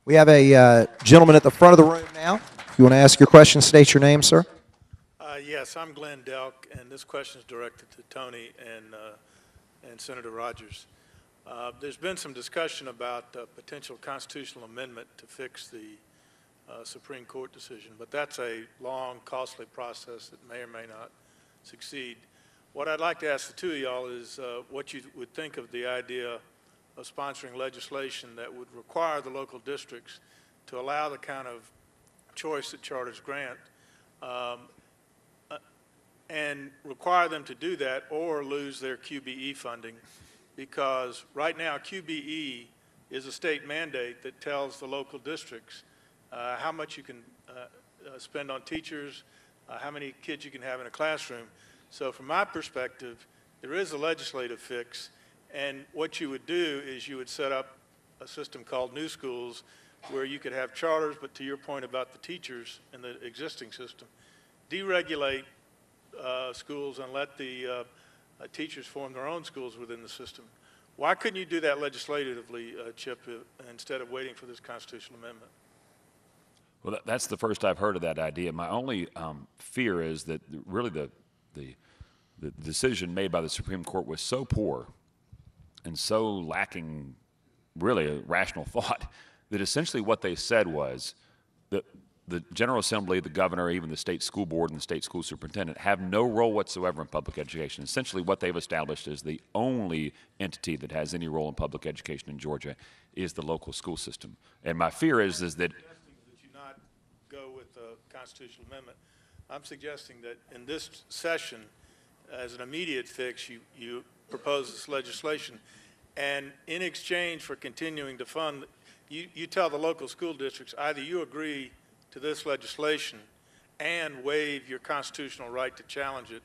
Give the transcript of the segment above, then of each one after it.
We have a gentleman at the front of the room now. If you want to ask your question, state your name, sir. Yes, I'm Glenn Delk, and this question is directed to Tony and Senator Rogers. There's been some discussion about a potential constitutional amendment to fix the Supreme Court decision, but that's a long, costly process that may or may not succeed. What I'd like to ask the two of y'all is what you would think of the idea of sponsoring legislation that would require the local districts to allow the kind of choice that charters grant and require them to do that or lose their QBE funding, because right now QBE is a state mandate that tells the local districts how much you can spend on teachers, how many kids you can have in a classroom. So from my perspective, there is a legislative fix, and what you would do is you would set up a system called New Schools where you could have charters, but to your point about the teachers in the existing system, deregulate schools and let the teachers form their own schools within the system. Why couldn't you do that legislatively, Chip, instead of waiting for this constitutional amendment? Well, that's the first I've heard of that idea. My only fear is that really the decision made by the Supreme Court was so poor and so lacking really a rational thought that essentially what they said was that the General Assembly, the governor, even the state school board and the state school superintendent have no role whatsoever in public education. Essentially what they've established is the only entity that has any role in public education in Georgia is the local school system. And my fear is that you not go with the constitutional amendment. I'm suggesting that in this session, as an immediate fix, you propose this legislation, and in exchange for continuing to fund, you tell the local school districts either you agree to this legislation and waive your constitutional right to challenge it,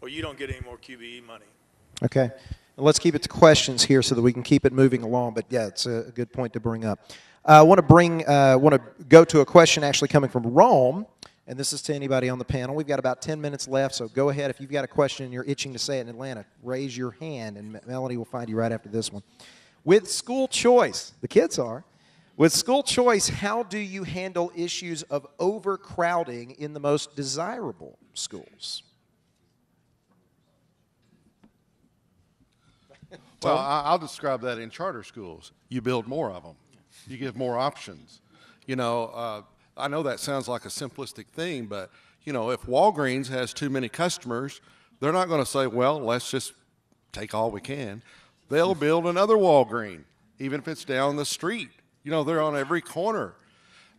or you don't get any more QBE money. Okay. And let's keep it to questions here so that we can keep it moving along. But yeah, it's a good point to bring up. I want to go to a question actually coming from Rome, and this is to anybody on the panel. We've got about 10 minutes left, so go ahead. If you've got a question and you're itching to say it in Atlanta, raise your hand, and Melanie will find you right after this one. With school choice, the kids are. With school choice, how do you handle issues of overcrowding in the most desirable schools? Well, I'll describe that in charter schools. You build more of them. You give more options. You know, I know that sounds like a simplistic thing, but, you know, if Walgreens has too many customers, they're not going to say, well, let's just take all we can. They'll build another Walgreens, even if it's down the street. You know, they're on every corner.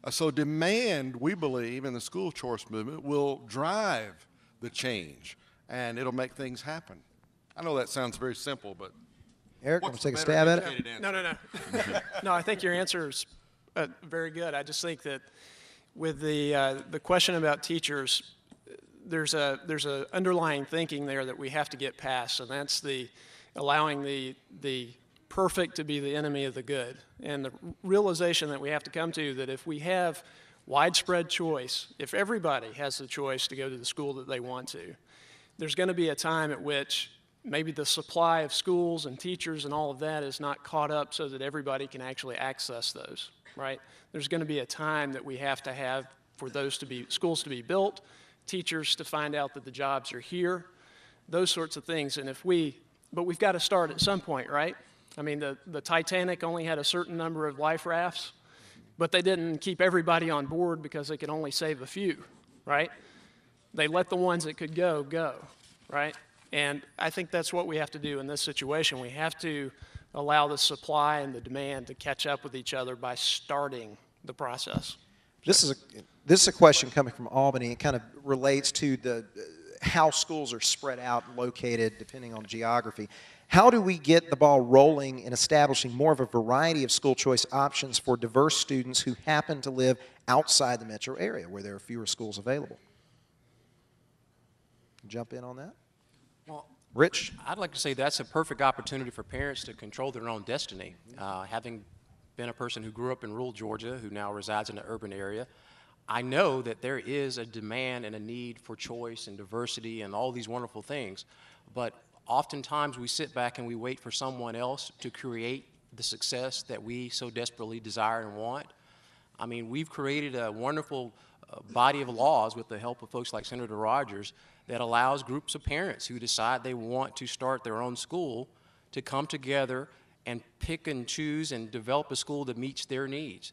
So demand, we believe, in the school choice movement will drive the change, and it'll make things happen. I know that sounds very simple, but Eric, want to take a stab at it? No. No, I think your answer is very good. I just think that with the question about teachers, there's a underlying thinking there that we have to get past, and that's the allowing the perfect to be the enemy of the good, and the realization that we have to come to that if we have widespread choice, if everybody has the choice to go to the school that they want to, there's going to be a time at which maybe the supply of schools and teachers and all of that is not caught up so that everybody can actually access those, right? There's going to be a time that we have to have for those to be, schools to be built, teachers to find out that the jobs are here, those sorts of things. And but we've got to start at some point, right? I mean, the Titanic only had a certain number of life rafts, but they didn't keep everybody on board because they could only save a few, right? They let the ones that could go, right? And I think that's what we have to do in this situation. We have to allow the supply and the demand to catch up with each other by starting the process. This is a question coming from Albany. It kind of relates to how schools are spread out and located depending on geography. How do we get the ball rolling in establishing more of a variety of school choice options for diverse students who happen to live outside the metro area where there are fewer schools available? Jump in on that? Well, Rich? I'd like to say that's a perfect opportunity for parents to control their own destiny. Having been a person who grew up in rural Georgia, who now resides in an urban area, I know that there is a demand and a need for choice and diversity and all these wonderful things, but oftentimes we sit back and we wait for someone else to create the success that we so desperately desire and want. I mean, we've created a wonderful body of laws with the help of folks like Senator Rogers that allows groups of parents who decide they want to start their own school to come together and pick and choose and develop a school that meets their needs.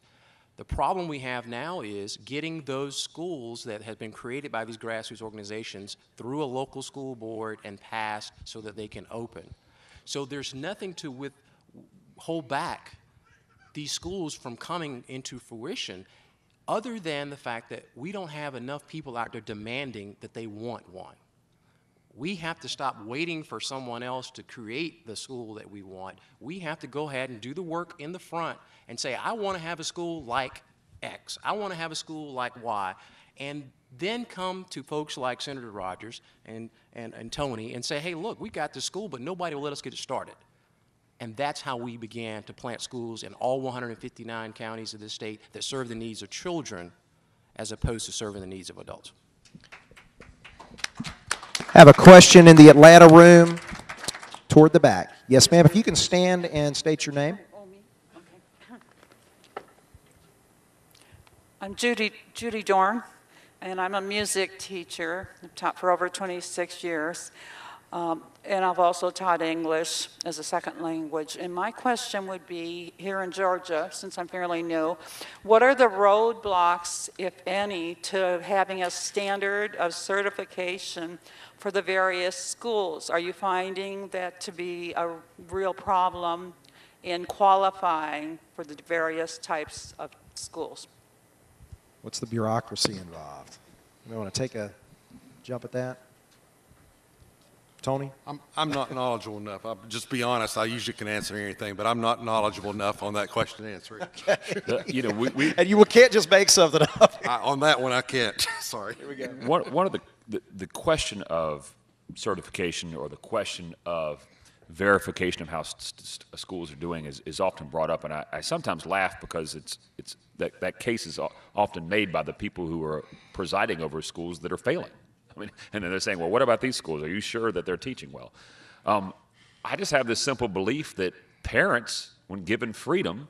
The problem we have now is getting those schools that have been created by these grassroots organizations through a local school board and passed so that they can open. So there's nothing to hold back these schools from coming into fruition other than the fact that we don't have enough people out there demanding that they want one. We have to stop waiting for someone else to create the school that we want. We have to go ahead and do the work in the front and say, I want to have a school like X. I want to have a school like Y. And then come to folks like Senator Rogers and Tony and say, hey, look, we got this school, but nobody will let us get it started. And that's how we began to plant schools in all 159 counties of the state that serve the needs of children as opposed to serving the needs of adults. Have a question in the Atlanta room toward the back. Yes, ma'am. If you can stand and state your name. I'm Judy Dorn, and I'm a music teacher. I've taught for over 26 years. And I've also taught English as a second language. And my question would be, here in Georgia, since I'm fairly new, what are the roadblocks, if any, to having a standard of certification for the various schools? Are you finding that to be a real problem in qualifying for the various types of schools? What's the bureaucracy involved? You want to take a jump at that? Tony? I'm not knowledgeable enough. I'll just be honest. I usually can answer anything, but I'm not knowledgeable enough on that question to answer it. Okay. You know, and you can't just make something up. On that one, I can't. Sorry. Here we go. One of the question of certification or the question of verification of how schools are doing is often brought up, and I sometimes laugh because it's that case is often made by the people who are presiding over schools that are failing. I mean, and then they're saying, well, what about these schools? Are you sure that they're teaching well? I just have this simple belief that parents, when given freedom,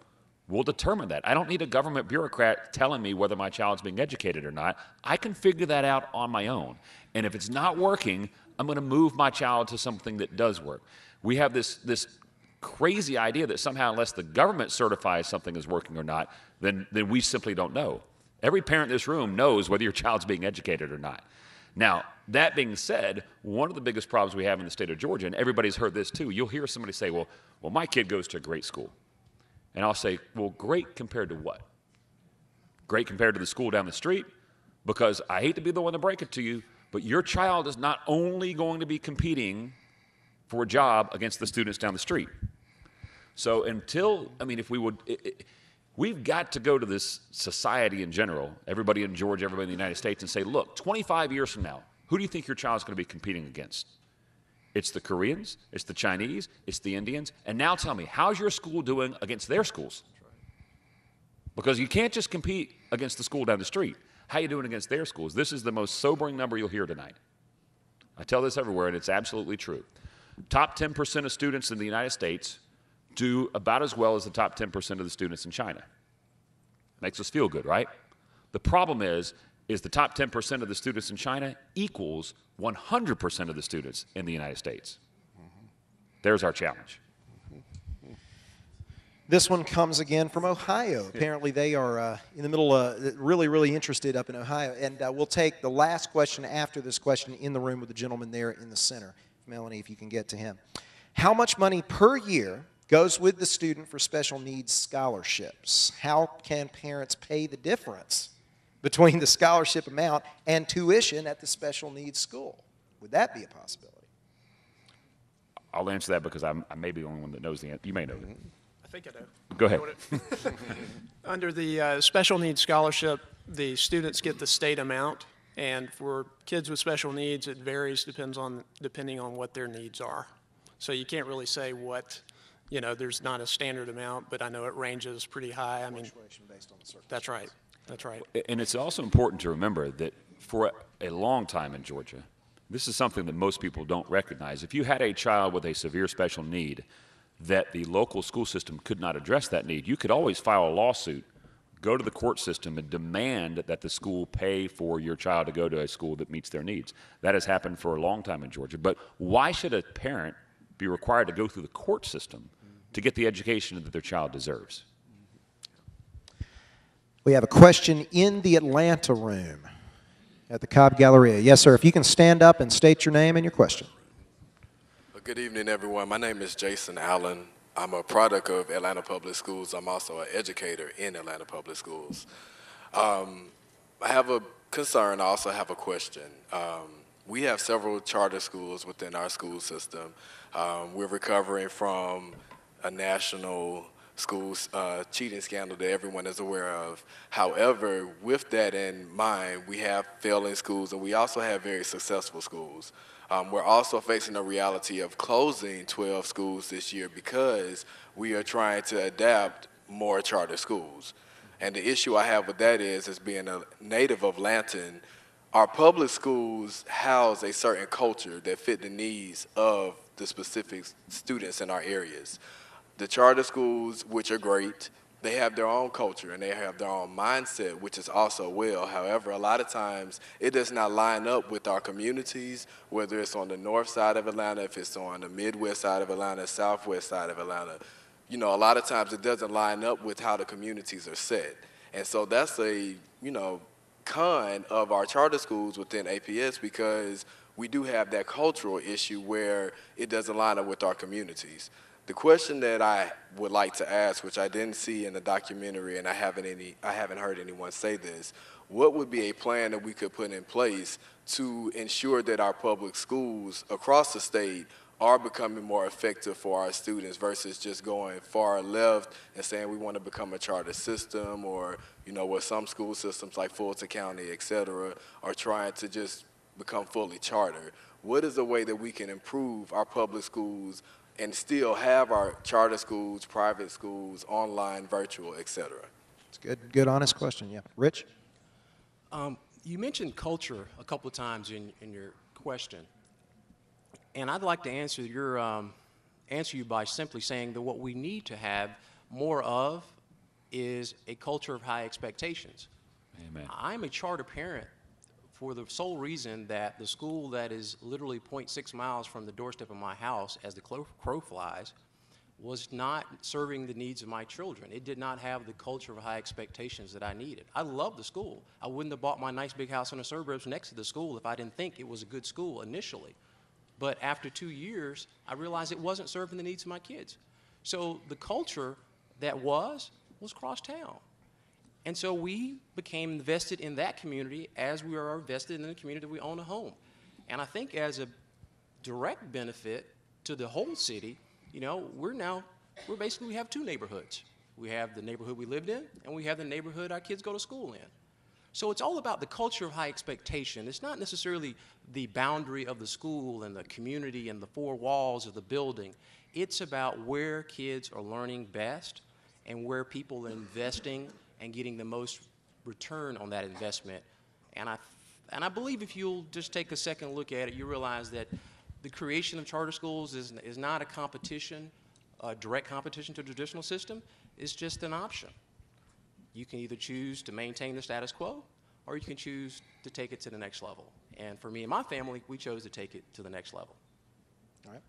will determine that. I don't need a government bureaucrat telling me whether my child's being educated or not. I can figure that out on my own. And if it's not working, I'm going to move my child to something that does work. We have this crazy idea that somehow unless the government certifies something is working or not, then we simply don't know. Every parent in this room knows whether your child's being educated or not. Now, that being said, one of the biggest problems we have in the state of Georgia, and everybody's heard this too, you'll hear somebody say, well, my kid goes to a great school. And I'll say, well, great compared to what? Great compared to the school down the street? Because I hate to be the one to break it to you, but your child is not only going to be competing for a job against the students down the street. So if we would, we've got to go to this society in general, everybody in Georgia, everybody in the United States, and say, look, 25 years from now, who do you think your child's going to be competing against? It's the Koreans, it's the Chinese, it's the Indians, and now tell me, how's your school doing against their schools? Because you can't just compete against the school down the street. How are you doing against their schools? This is the most sobering number you'll hear tonight. I tell this everywhere, and it's absolutely true. Top 10% of students in the United States do about as well as the top 10% of the students in China. Makes us feel good, right? The problem is the top 10% of the students in China equals 100% of the students in the United States. There's our challenge. This one comes again from Ohio. Apparently they are in the middle of really, really interested up in Ohio. And we'll take the last question after this question in the room with the gentleman there in the center. Melanie, if you can get to him. How much money per year goes with the student for special needs scholarships? How can parents pay the difference between the scholarship amount and tuition at the special needs school? Would that be a possibility? I'll answer that because I may be the only one that knows the answer. You may know it. I think I know. Go ahead. Under the special needs scholarship, the students get the state amount, and for kids with special needs, it varies depending on what their needs are. So you can't really say there's not a standard amount, but I know it ranges pretty high. Based on the that's right. That's right. And it's also important to remember that for a long time in Georgia, this is something that most people don't recognize. If you had a child with a severe special need that the local school system could not address that need, you could always file a lawsuit, go to the court system and demand that the school pay for your child to go to a school that meets their needs. That has happened for a long time in Georgia. But why should a parent be required to go through the court system to get the education that their child deserves? We have a question in the Atlanta room at the Cobb Galleria. Yes, sir. If you can stand up and state your name and your question. Good evening, everyone. My name is Jason Allen. I'm a product of Atlanta Public Schools. I'm also an educator in Atlanta Public Schools. I have a concern. I also have a question. We have several charter schools within our school system. We're recovering from a national school cheating scandal that everyone is aware of. However, with that in mind, we have failing schools, and we also have very successful schools. We're also facing the reality of closing 12 schools this year because we are trying to adapt more charter schools. And the issue I have with that is, as being a native of Lanton, our public schools house a certain culture that fit the needs of the specific students in our areas. The charter schools, which are great, they have their own culture and they have their own mindset, which is also well. However, a lot of times it does not line up with our communities, whether it's on the north side of Atlanta, if it's on the Midwest side of Atlanta, southwest side of Atlanta. You know, a lot of times it doesn't line up with how the communities are set. And so that's a, con of our charter schools within APS, because we do have that cultural issue where it doesn't line up with our communities. The question that I would like to ask, which I didn't see in the documentary and I haven't heard anyone say this, what would be a plan that we could put in place to ensure that our public schools across the state are becoming more effective for our students versus just going far left and saying we want to become a charter system, or, what some school systems like Fulton County, et cetera, are trying to just become fully charter? What is a way that we can improve our public schools and still have our charter schools, private schools, online, virtual, et cetera? It's a good, honest question. Yeah. Rich? You mentioned culture a couple of times in your question. And I'd like to answer you by simply saying that what we need to have more of is a culture of high expectations. Amen. I'm a charter parent for the sole reason that the school that is literally 0.6 miles from the doorstep of my house, as the crow flies, was not serving the needs of my children. It did not have the culture of high expectations that I needed. I love the school. I wouldn't have bought my nice big house in the suburbs next to the school if I didn't think it was a good school initially. But after 2 years, I realized it wasn't serving the needs of my kids. So the culture that was crosstown. And so we became invested in that community as we are invested in the community that we own a home. And I think as a direct benefit to the whole city, we have two neighborhoods. We have the neighborhood we lived in, and we have the neighborhood our kids go to school in. So it's all about the culture of high expectation. It's not necessarily the boundary of the school and the community and the four walls of the building. It's about where kids are learning best and where people are investing and getting the most return on that investment. And I believe if you'll just take a second look at it, you realize that the creation of charter schools is not a competition, a direct competition to the traditional system. It's just an option. You can either choose to maintain the status quo, or you can choose to take it to the next level. And for me and my family, we chose to take it to the next level. All right.